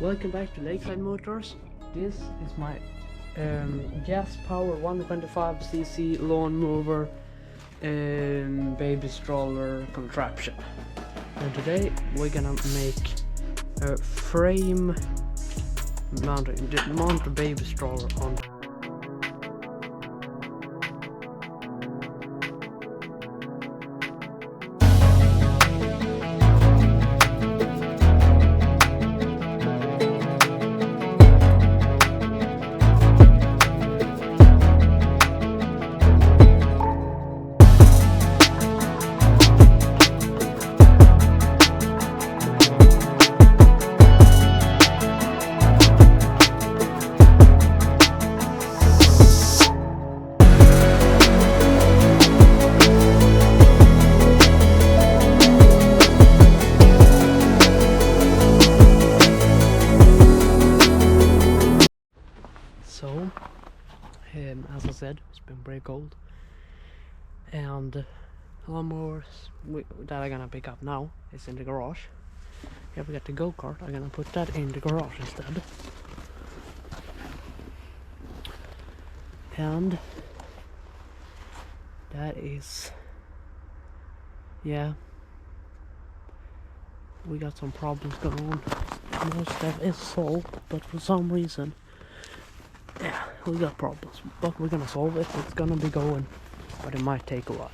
Welcome back to Lakeside Motors. This is my gas power 125cc lawnmower baby stroller contraption. And today we're gonna make a frame mount the baby stroller on. So, as I said, it's been very cold, and lawnmowers that I'm gonna pick up now is in the garage. Here we got the go-kart. I'm gonna put that in the garage instead. And that is, yeah, we got some problems going on. Most stuff is solved, but for some reason, yeah, we got problems, but we're gonna solve it. It's gonna be going, but it might take a while.